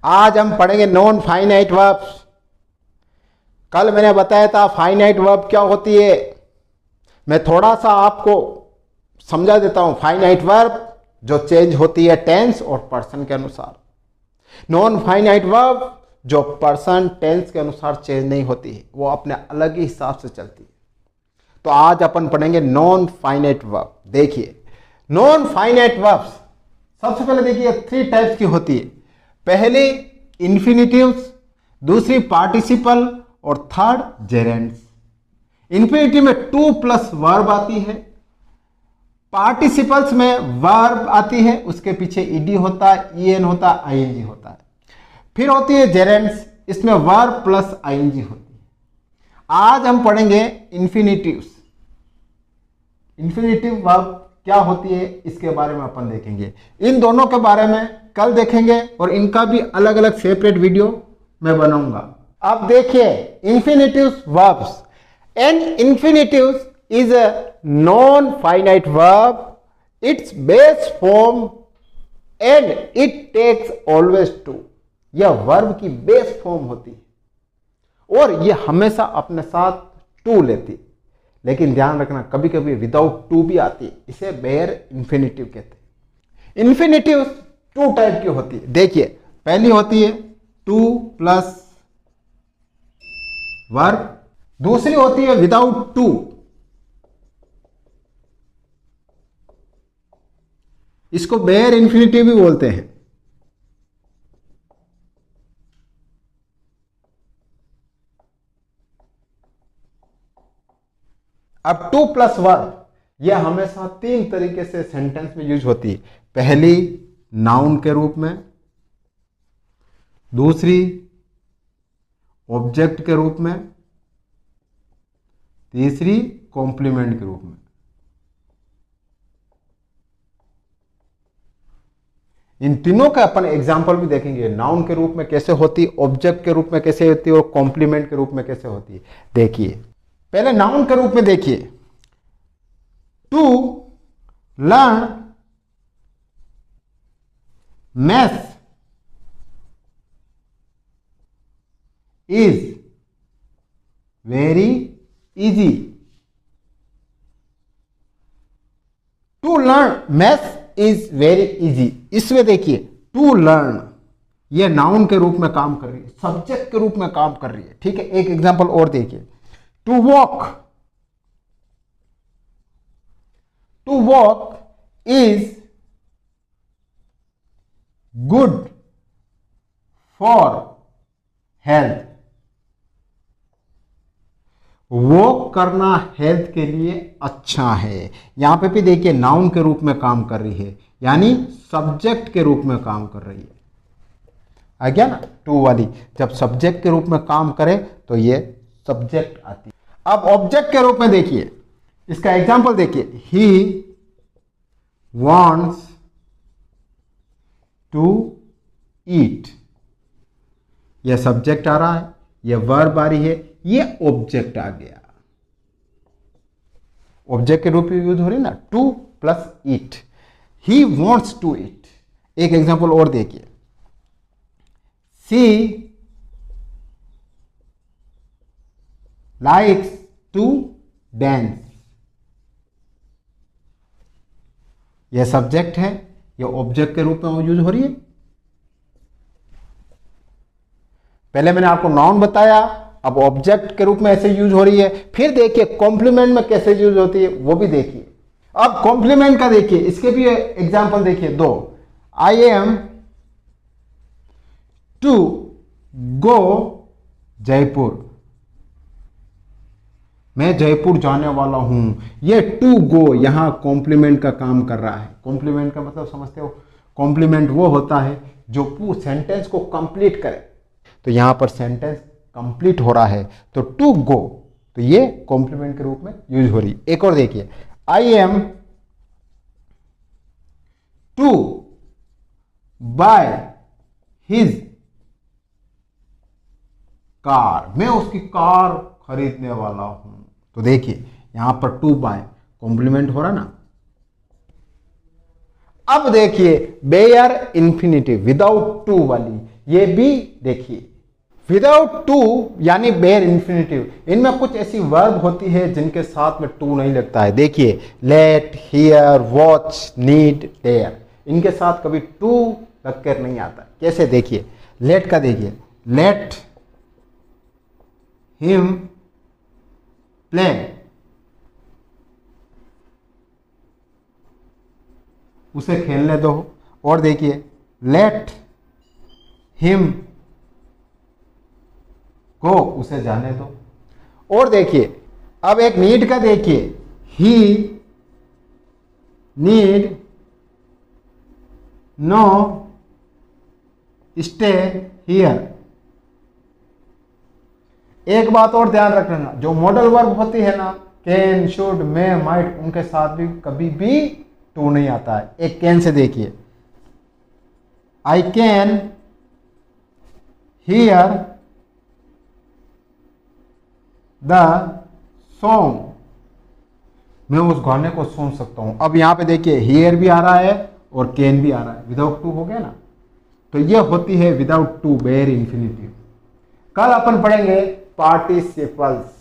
आज हम पढ़ेंगे नॉन फाइनाइट वर्ब्स। कल मैंने बताया था फाइनाइट वर्ब क्या होती है। मैं थोड़ा सा आपको समझा देता हूं। फाइनाइट वर्ब जो चेंज होती है टेंस और पर्सन के अनुसार, नॉन फाइनाइट वर्ब जो पर्सन टेंस के अनुसार चेंज नहीं होती है, वो अपने अलग ही हिसाब से चलती है। तो आज अपन पढ़ेंगे नॉन फाइनाइट वर्ब। देखिए नॉन फाइनाइट वर्ब्स सबसे पहले देखिए 3 टाइप्स की होती है। पहले इंफिनिटिव्स, दूसरी पार्टिसिपल और थर्ड जेरेंड्स। इंफिनिटिव में 2+ वर्ब आती है, पार्टिसिपल्स में वर्ब आती है, उसके पीछे ईडी होता है, ईएन होता है, आईएनजी होता है। फिर होती है जेरेंड्स, इसमें वर्ब प्लस आईएनजी होती है। आज हम पढ़ेंगे इंफिनिटिव्स। इंफिनिटिव वर्ब क्या होती है इसके बारे में अपन देखेंगे। इन दोनों के बारे में कल देखेंगे और इनका भी अलग अलग सेपरेट वीडियो मैं बनाऊंगा। अब देखिए infinitives verbs. An infinitives is a non-finite verb. Its base form and it takes always to. यह वर्ब की बेस फॉर्म होती है और यह हमेशा अपने साथ टू लेती है, लेकिन ध्यान रखना कभी कभी विदाउट टू भी आती है, इसे बेयर इंफिनिटिव कहते हैं। इंफिनिटिव 2 टाइप की होती है। देखिए पहली होती है 2+ वर्ब, दूसरी होती है विदाउट टू। इसको बेयर इंफिनिटिव भी बोलते हैं। अब 2+ वर्ब यह हमेशा 3 तरीके से सेंटेंस में यूज होती है। पहली नाउन के रूप में, दूसरी ऑब्जेक्ट के रूप में, तीसरी कॉम्प्लीमेंट के रूप में। इन तीनों का अपन एग्जाम्पल भी देखेंगे। नाउन के रूप में कैसे होती, ऑब्जेक्ट के रूप में कैसे होती है और कॉम्प्लीमेंट के रूप में कैसे होती है। देखिए पहले नाउन के रूप में देखिए, to learn math is very easy. To learn math is very easy. इसमें देखिए टू लर्न ये नाउन के रूप में काम कर रही है, सब्जेक्ट के रूप में काम कर रही है। ठीक है, एक एग्जांपल और देखिए, to walk is good for health. Walk करना हेल्थ के लिए अच्छा है। यहां पे भी देखिए नाउन के रूप में काम कर रही है, यानी सब्जेक्ट के रूप में काम कर रही है। आ गया ना, टू वाली जब सब्जेक्ट के रूप में काम करे तो ये सब्जेक्ट आती है। अब ऑब्जेक्ट के रूप में देखिए, इसका एग्जांपल देखिए, ही वॉन्ट्स टू ईट। यह सब्जेक्ट आ रहा है, यह वर्ब आ रही है, ये ऑब्जेक्ट आ गया। ऑब्जेक्ट के रूप में यूज हो रही है ना, 2+ ईट। He wants to eat. एक एग्जांपल और देखिए, सी लाइक्स टू डांस। यह सब्जेक्ट है, यह ऑब्जेक्ट के रूप में यूज हो रही है। पहले मैंने आपको नाउन बताया, अब ऑब्जेक्ट के रूप में ऐसे यूज हो रही है। फिर देखिए कॉम्प्लीमेंट में कैसे यूज होती है वो भी देखिए। अब कॉम्प्लीमेंट का देखिए, इसके भी एग्जांपल देखिए 2। I am to go Jaipur. मैं जयपुर जाने वाला हूं। ये टू गो यहां कॉम्प्लीमेंट का काम कर रहा है। कॉम्प्लीमेंट का मतलब समझते हो, कॉम्प्लीमेंट वो होता है जो पूरे सेंटेंस को कंप्लीट करे। तो यहां पर सेंटेंस कंप्लीट हो रहा है तो टू गो, तो ये कॉम्प्लीमेंट के रूप में यूज हो रही। एक और देखिए, I am to buy his car. मैं उसकी कार खरीदने वाला हूं। तो देखिए यहां पर टू बाय कॉम्प्लीमेंट हो रहा ना। अब देखिए बेयर इंफिनिटिव विदाउट टू वाली, ये भी देखिए। विदाउट टू यानी बेयर इंफिनिटिव, इनमें कुछ ऐसी वर्ब होती है जिनके साथ में टू नहीं लगता है। देखिए let, hear, watch, need, dare, इनके साथ कभी टू लगकर नहीं आता। कैसे देखिए, लेट का देखिए, लेट हिम प्ले, उसे खेलने दो। और देखिए लेट हिम गो, उसे जाने दो। और देखिए अब एक नीड का देखिए, ही नीड नो स्टे हियर। एक बात और ध्यान रखना, जो मॉडल वर्ब होती है ना, कैन, शुड, मे, माइट, उनके साथ भी कभी भी टू नहीं आता है। एक कैन से देखिए, I can hear the song, मैं उस गाने को सुन सकता हूं। अब यहां पे देखिए हियर भी आ रहा है और कैन भी आ रहा है, विदाउट टू हो गया ना। तो ये होती है विदाउट टू बेयर इंफिनिटिव। कल अपन पढ़ेंगे पार्टिसिपल्स।